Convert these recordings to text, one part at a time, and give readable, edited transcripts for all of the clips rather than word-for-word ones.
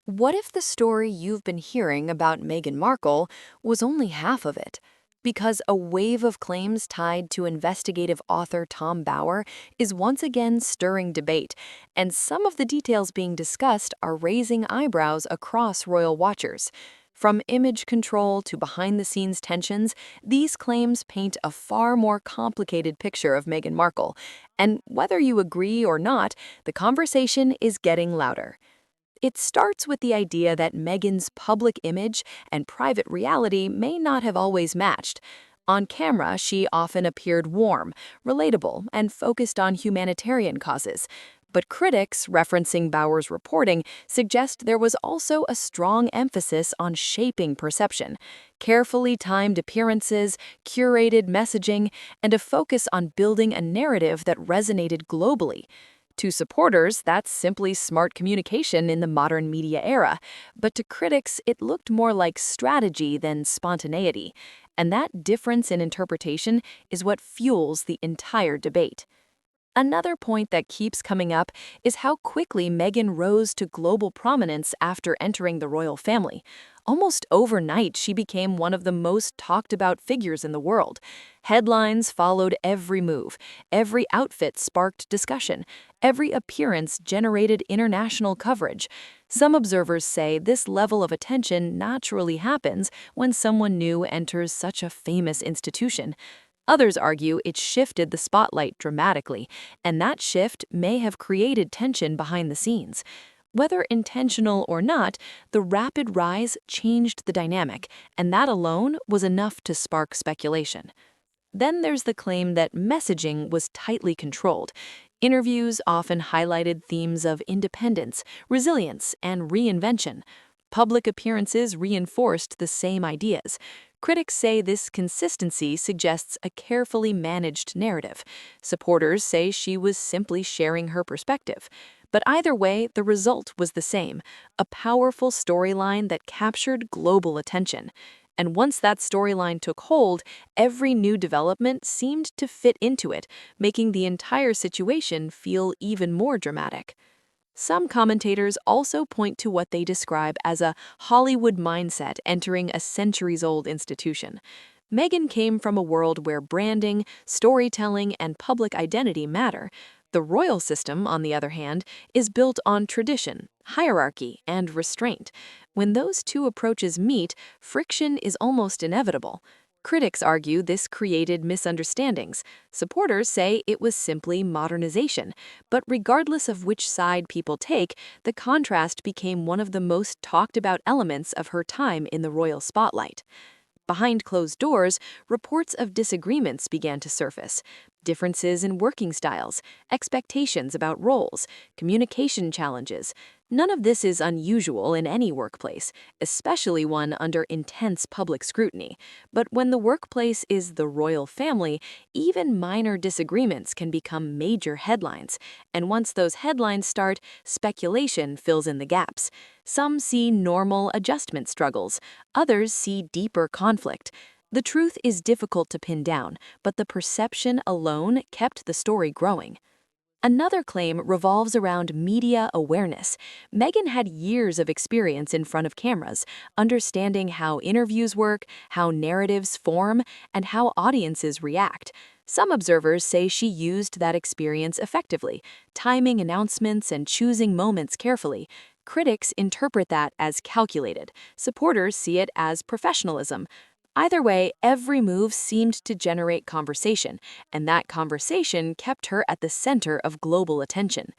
What if the story you've been hearing about Meghan Markle was only half of it? Because a wave of claims tied to investigative author Tom Bower is once again stirring debate, and some of the details being discussed are raising eyebrows across royal watchers. From image control to behind the scenes tensions, these claims paint a far more complicated picture of Meghan Markle. And whether you agree or not, the conversation is getting louder. It starts with the idea that Meghan's public image and private reality may not have always matched. On camera, she often appeared warm, relatable, and focused on humanitarian causes. But critics, referencing Bauer's reporting, suggest there was also a strong emphasis on shaping perception, carefully timed appearances, curated messaging, and a focus on building a narrative that resonated globally. To supporters, that's simply smart communication in the modern media era, but to critics, it looked more like strategy than spontaneity. And that difference in interpretation is what fuels the entire debate. Another point that keeps coming up is how quickly Meghan rose to global prominence after entering the royal family. Almost overnight, she became one of the most talked about figures in the world. Headlines followed every move, every outfit sparked discussion, every appearance generated international coverage. Some observers say this level of attention naturally happens when someone new enters such a famous institution. Others argue it shifted the spotlight dramatically, and that shift may have created tension behind the scenes. Whether intentional or not, the rapid rise changed the dynamic, and that alone was enough to spark speculation. Then there's the claim that messaging was tightly controlled. Interviews often highlighted themes of independence, resilience, and reinvention. Public appearances reinforced the same ideas. Critics say this consistency suggests a carefully managed narrative. Supporters say she was simply sharing her perspective. But either way, the result was the same, a powerful storyline that captured global attention. And once that storyline took hold, every new development seemed to fit into it, making the entire situation feel even more dramatic. Some commentators also point to what they describe as a Hollywood mindset entering a centuries-old institution. Meghan came from a world where branding, storytelling, and public identity matter. The royal system, on the other hand, is built on tradition, hierarchy, and restraint. When those two approaches meet, friction is almost inevitable. Critics argue this created misunderstandings. Supporters say it was simply modernization. But regardless of which side people take, the contrast became one of the most talked about elements of her time in the royal spotlight. Behind closed doors, reports of disagreements began to surface. Differences in working styles, expectations about roles, communication challenges. None of this is unusual in any workplace, especially one under intense public scrutiny. But when the workplace is the royal family, even minor disagreements can become major headlines. And once those headlines start, speculation fills in the gaps. Some see normal adjustment struggles, others see deeper conflict. The truth is difficult to pin down, but the perception alone kept the story growing. Another claim revolves around media awareness. Meghan had years of experience in front of cameras, understanding how interviews work, how narratives form, and how audiences react. Some observers say she used that experience effectively, timing announcements and choosing moments carefully. Critics interpret that as calculated. Supporters see it as professionalism. Either way, every move seemed to generate conversation, and that conversation kept her at the center of global attention.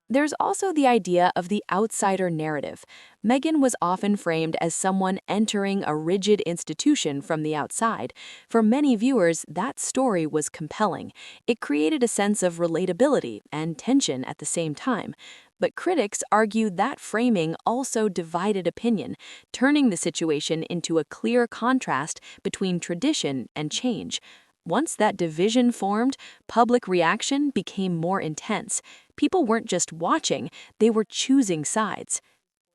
There's also the idea of the outsider narrative. Meghan was often framed as someone entering a rigid institution from the outside. For many viewers, that story was compelling. It created a sense of relatability and tension at the same time. But critics argue that framing also divided opinion, turning the situation into a clear contrast between tradition and change. Once that division formed, public reaction became more intense. People weren't just watching, they were choosing sides.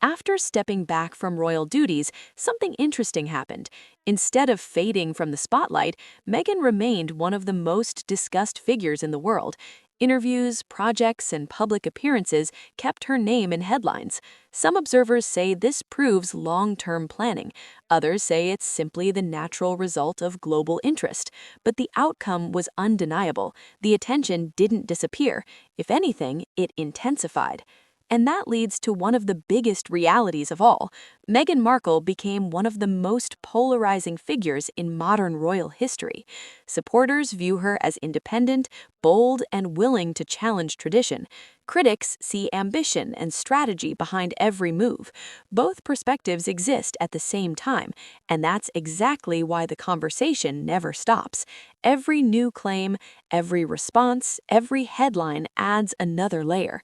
After stepping back from royal duties, something interesting happened. Instead of fading from the spotlight, Meghan remained one of the most discussed figures in the world. Interviews, projects, and public appearances kept her name in headlines. Some observers say this proves long-term planning. Others say it's simply the natural result of global interest. But the outcome was undeniable. The attention didn't disappear. If anything, it intensified. And that leads to one of the biggest realities of all. Meghan Markle became one of the most polarizing figures in modern royal history. Supporters view her as independent, bold, and willing to challenge tradition. Critics see ambition and strategy behind every move. Both perspectives exist at the same time, and that's exactly why the conversation never stops. Every new claim, every response, every headline adds another layer.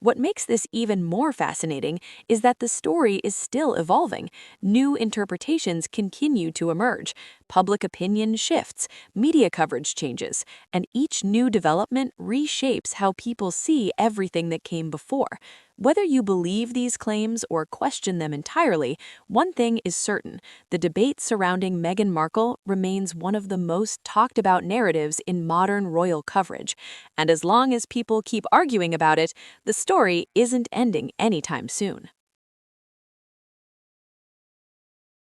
What makes this even more fascinating is that the story is still evolving. New interpretations continue to emerge. Public opinion shifts, media coverage changes, and each new development reshapes how people see everything that came before. Whether you believe these claims or question them entirely, one thing is certain: the debate surrounding Meghan Markle remains one of the most talked about narratives in modern royal coverage. And as long as people keep arguing about it, the story isn't ending anytime soon.